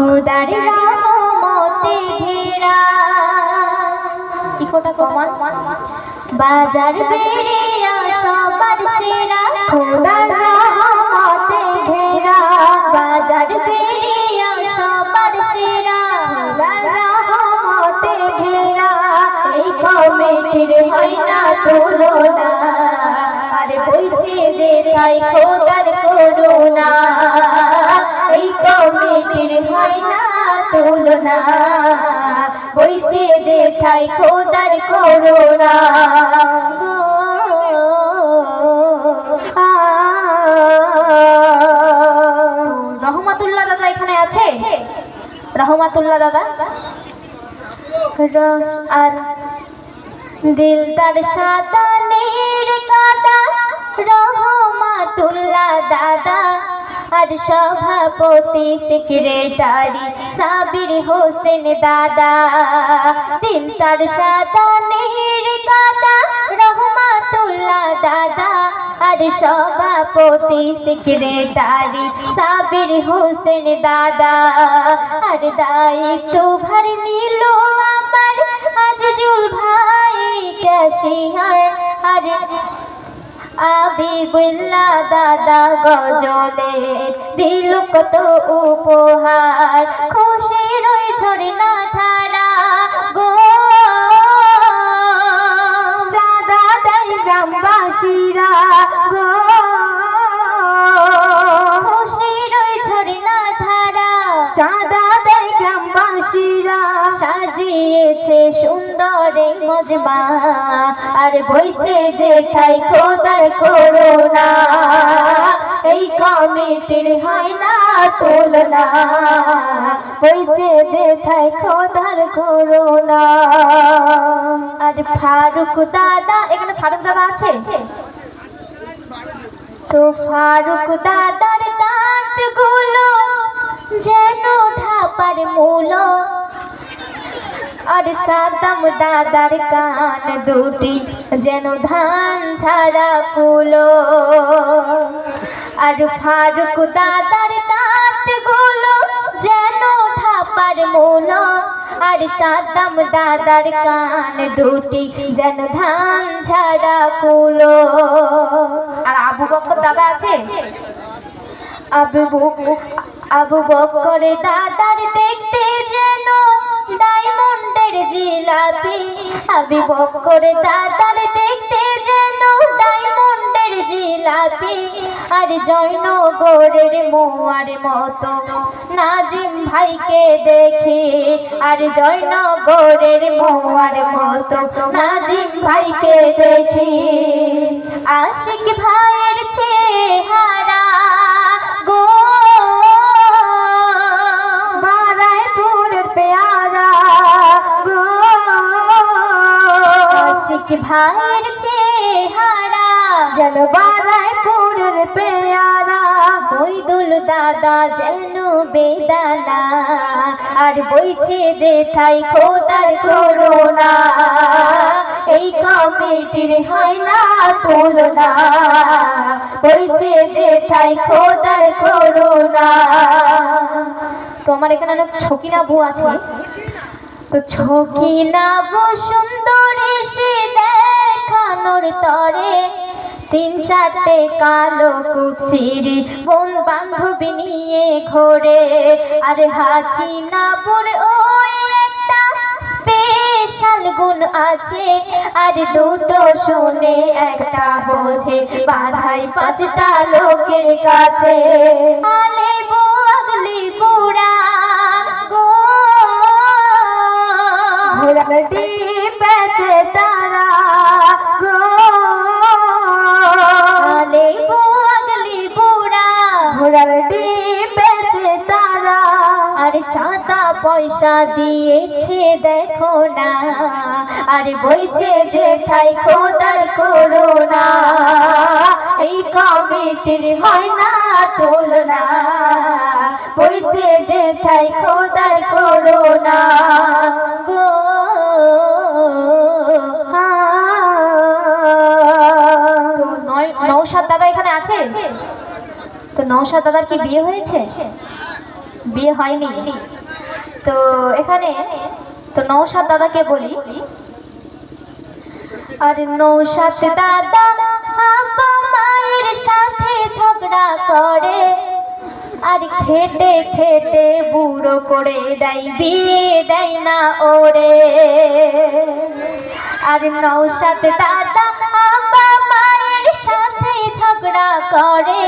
খোদার রহমতে ঘেরা ইকোটা কমান বাজার বেরিয়া সবার সেরা খোদার রহমতে ঘেরা বাজার বেরিয়া সবার সেরা খোদার রহমতে ঘেরা এই কমিটির হয় না তুলনা আর বইছে যে তাই খোদার করুণা এই কমিটির হয় না তুলনা বইছে যে তাই খোদার করুণা রহমাতুল্লাহ দাদা এখানে আছে রহমাতুল্লাহ দাদা আর দিলদার সাদানের কাদা রহমাতুল্লাহ দাদা আর সভাপতি সেক্রেটারি সাবির হোসেন দাদা দিলদার সাদানের কাদা রহমাতুল্লাহ দাদা আর সভাপতি সেক্রেটারি সাবির হোসেন দাদা আর দায়িত্ব ভার নিল আমার আজিজুল ভাই ক্যাশিয়ার আর আবিবুল্লাহ দাদা গজলে দিল কত উপহার খুশির ওই ঝর্ণা ধারা গো চাঁদা দেয় গ্রামবাসীরা গো খুশির ওই ঝর্ণা ধারা চাঁদা দেয় গ্রামবাসীরা সাজিয়েছে সুন্দর মজমা আর বইছে যে ঠাই খোদার করুণা এই কমিটির হয় না তুলনা বইছে যে ঠাই খোদার করুণা আর ফারুক দাদা এখানে ফারুক দাদা আছে তো ফারুক দাদার দাঁত গুলো যেন ধাপার মূলো আর সাদাম দাদার কান দুটি যেন ধান ছাড়া কুলো আর ফারুক দাদার দাঁত গুলো যেন ধাপার মূলো আর সাদাম দাদার কান দুটি যেন ধান ছাড়া কুলো আর আবু বকর দাদা আছে আবু বকর দাদার দেখতে যেন ডায়মন্ডের জিলাপি আবু বকর দাদার দেখতে যেন ডায়মন্ডের জিলাপি আর জয়নগরের মোয়ার মতো নাজিম ভাইকে দেখি আর জয়নগরের মোয়ার মতো নাজিম ভাইকে দেখি আশিক ভাইয়ের চেহারা গো ভাইয়ের চেহারা যেন বারাইপুরের পেয়ারা বৈদুল দাদা যেন বেদানা আর বইছে যে ঠাই খোদার করুণা এই কমিটির হয় না তুলনা বইছে যে ঠাই খোদার করুণা তোমার এখানে অনেক ছকিনা বউ আছে তো ছকিনা বউ সুন্দর এসে দেখানোর তরে তিন চারটে কালো কুচিরি বোন বান্ধবী নিয়ে ঘোরে আর হাসিনাপুর ওই একটা স্পেশাল গুণ আছে আর দুটো শুনে একটা বোঝে বাধাই পাঁচটা লোকের কাছে আলে বগলি বুড়া গো ঘোড়াটি বেচে তারা গো আলে বগলি বুড়া ঘোড়াটি বেচে তারা আর চাঁদা পয়সা দিয়েছে দেখো না আর বইছে যে ঠাই খোদার করুণা এই কমিটির হয় না তুলনা বইছে যে ঠাই খোদার করুণা গো নৌসাদ দাদা এখানে আছে তো নৌসাদ দাদার কি বিয়ে হয়েছে বিয়ে হয়নি। তো এখানে তো নৌসাদ দাদাকে বলি, আর নৌসাদ দাদা আব্বা মায়ের সাথে ঝগড়া করে, আর খেটে খেটে বুড়ো করে দেয়, বিয়ে দেয় না ওরে। আর নৌসাদ দাদা আব্বা মায়ের সাথে ঝগড়া করে,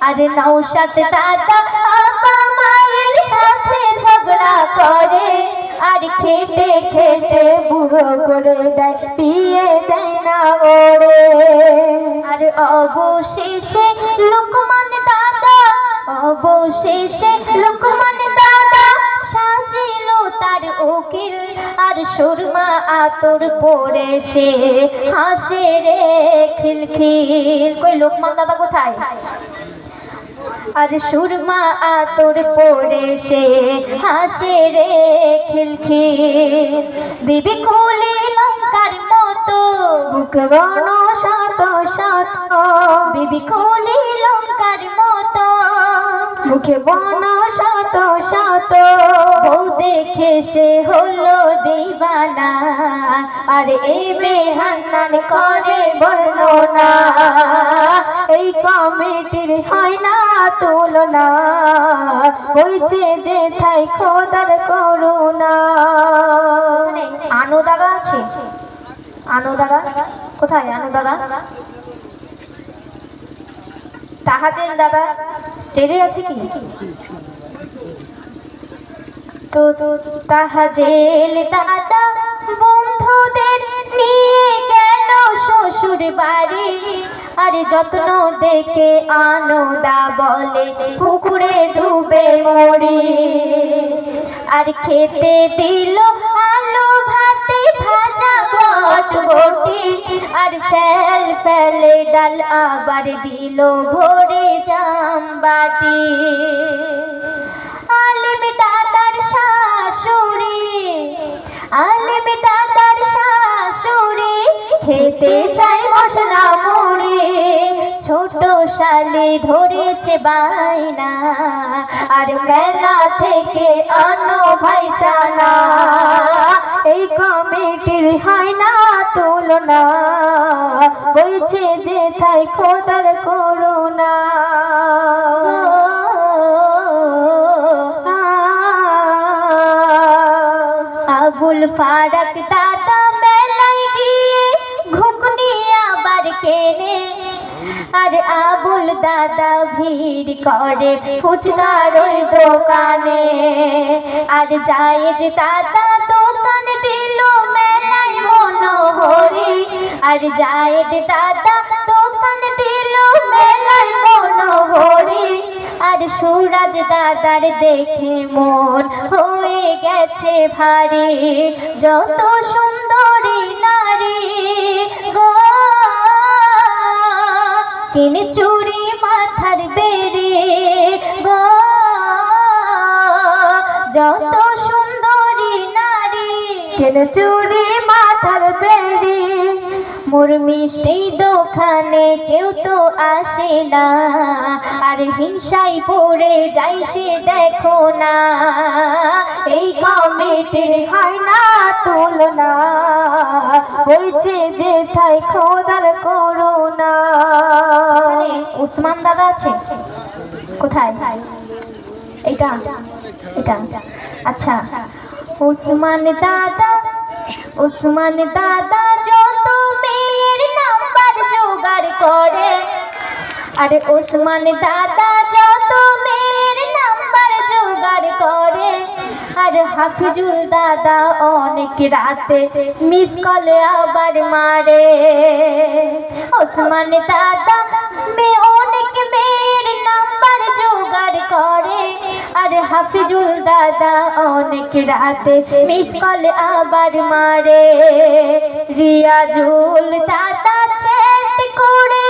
আর নৌসাদ দাদা আব্বা মায়ের সাথে ঝগড়া করে, আর খেটে খেটে বুড়ো করে দেয়, বিয়ে দেয় না ওরে। আর অবশেষে লোকমান দাদা, অবশেষে লোকমান দাদা সাজিল তার উকিল, আর সুরমা আতর পরে সে হাসে রে খিলখিল। কই লোকমান দাদা কোথায়? আর সুরমা আতর পরে সে হাসে রে খিলখিল। বিবি কুলি লঙ্কার মতো বুক বন শত শত, বিবি কুলি লঙ্কার মতো মুখে বন শত শত। বউ দেখে সে হলো দিবানা, আর এই বেহান্নান করে বর্ণনা। এই কমিটির হয় না তুলনা, হয়েছে যে ঠাই খোদার করুণা। আনো দাদা আছে? আনো দাদা কোথায়? আনো দাদা, তাহাজেল দাদা স্টেজে আছে কি? তো তাহাজেল দাদা বন্ধুদের নিয়ে গেল শ্বশুর বাড়ি, আর যত্ন দেখে আনন্দা বলে পুকুরে ডুবে মরি। আর খেতে দিল আলু ভাতে ভাজা বটবটি, আর ফেল ফেলে ডাল আবার দিল ভরে জামবাটি। আলিম দাদার শাশুড়ি, আলিম দাদার শাশুড়ি খেতে চাই মশলা মুড়ি। ছোট শালি ধরেছে বাইনা, আর মেলা থেকে আনো ভাই চানা। এই কমিটির হয় না তুলনা, হয়েছে যে তাই খোদার করুণা। আবুল ফারাক দাদা মেলায় গিয়ে ঘুগনি আবার কেনে, আর আবুল দাদা ভিড় করে ফুচকার ওই দোকানে। আর জায়েজ দাদা দোকান দিল মেলায় মনোহরি, আর জায়েদ দাদা দোকান দিল মেলায় মনোহরি। আর সুরাজ দাদার দেখে মন হয়ে গেছে ভারী, যত সুন্দরী নারী গো কিনে চুরি মাথার বেরি গো, যত সুন্দরী নারী কিনে চুরি মাথার বেরি। মোর মিষ্টি দোকানে কেউ তো আসে না, আর হিংসায় পড়ে যাই সে দেখো না। এই কমিটির হয় না তুলনা, হয়েছে যে তাই খোদার করুণা। উসমান দাদা আছে কোথায়? এইটা এটা আচ্ছা। উসমান দাদা, উসমান দাদা যত মেয়ের নাম্বার জোগাড় করে, আরে উসমান দাদা যত মেয়ের নাম্বার জোগাড় করে। আর হাফিজুল দাদা অনেক রাতে মিস কলে আবার মারে। উসমান দাদা অনেক মেয়ের নাম্বার জোগাড় করে, আর হাফিজুল দাদা অনেক রাতে মিস কল আবার মারে। রিয়াজুল দাদা চ্যাট করে,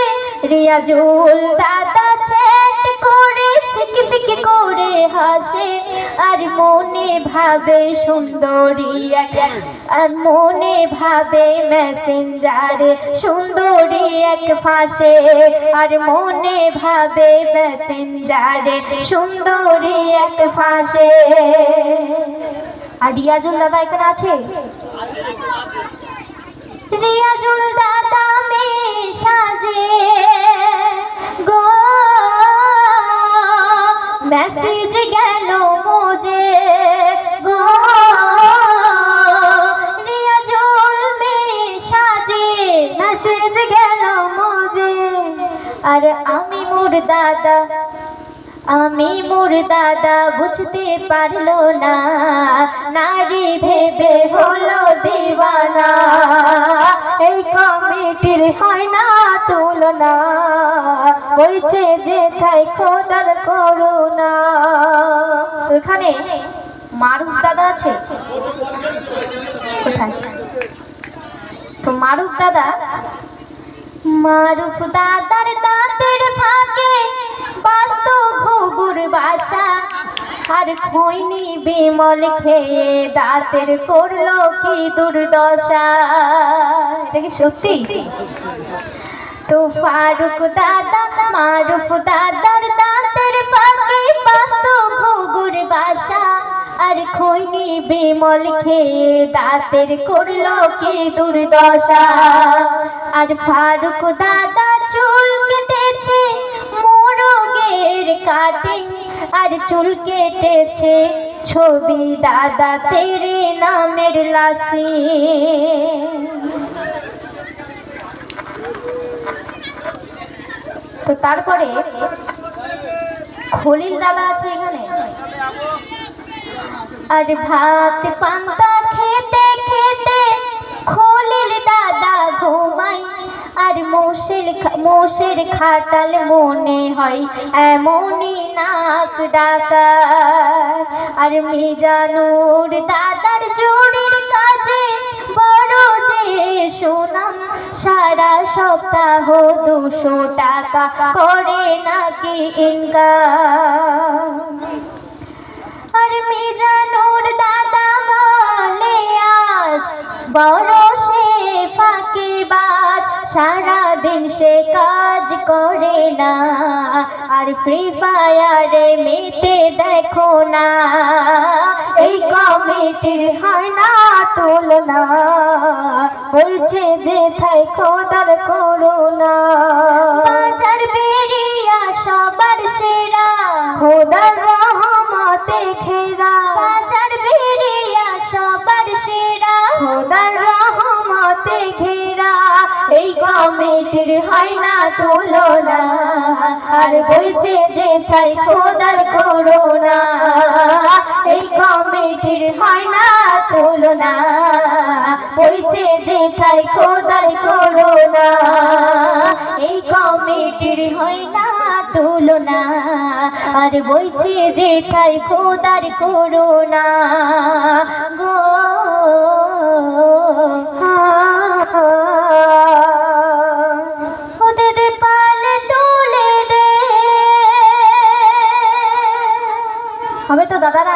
রিয়াজুল দাদা চ্যাট করে ফিকি ফিকি করে হাসে, আর মনে ভাবে সুন্দরী এক, আর মনে ভাবে মেসেঞ্জারে সুন্দরী এক ফাঁসে, আর মনে ভাবে মেসেঞ্জারে সুন্দরী এক ফাঁসে। আর রিয়াজুল দাদা এখানে আছে? রিয়াজুল দাদা মে সাজে গো, मैसेज गलो मुझे गो, रियाजुल में साजे मैसेज गलो मुझे। আর আমি মোর দাদা বুঝতে পারলো না, নারী ভেবে হলো দিওয়ানা, এই কমিটির হয় না তুলনা, বইছে যে তাই খোদার করুণা। ওখানে মারুফ দাদা আছে কোথায়? তো মারুফ দাদার দাঁতের ফাঁকে বাস্ত ঘুঘুর বাসা, আর খৈনি বিমল খেয়ে দাঁতের করলো কি দুর্দশা। এটা কি সত্যি? তো মারুফ দাদার দাঁতের ফাঁকে বাস্ত ঘুঘুর বাসা, আর খৈনি বিমল খেয়ে দাঁতের করলো কি দুর্দশা। আর ফারুক দাদা চুল কেটেছে মোরগের কাটিং, আর চুল কেটেছে ছবি দাদা তেরে নামের লাসি। তো তারপরে খলিল দাদা আছে এখানে। আর ভাত পান্তা খেতে খেতে খলিল দাদা ঘুমাই, আর মোষের খাটাল মনে হয় এমনই নাক ডাকা। আর মিজানুর দাদার জুড়ির কাজে বড় যে সুনাম, সারা সপ্তাহ 200 টাকা করে নাকি ইনকাম। আর মিজানুর দাদা বলে আজ বড় সে ফাঁকিবাজ, সারাদিন সে কাজ করে না, আর ফ্রি ফায়ারে মেতে দেখো না, এই কমিটির হয় না তুলনা, বলছে যে তাই খোদার করুণা। বাজার বেরিয়া সবার সেরা খোদার রহমতে ঘেরা, বাজার বেরিয়া সবার সেরা খোদার রহমতে ঘেরা, এই কমিটির হয় না তুলনা, আর বলছে যে তাই খোদার করুণা, এই কমিটির হয় না তুলনা, বলছে যে তাই খোদার করুণা, এই কমিটির হয় না তুলনা, আর বলছে যে তাই খোদার করুণা গো। ওদের পালে তুলে দে হবে তো দাদারা।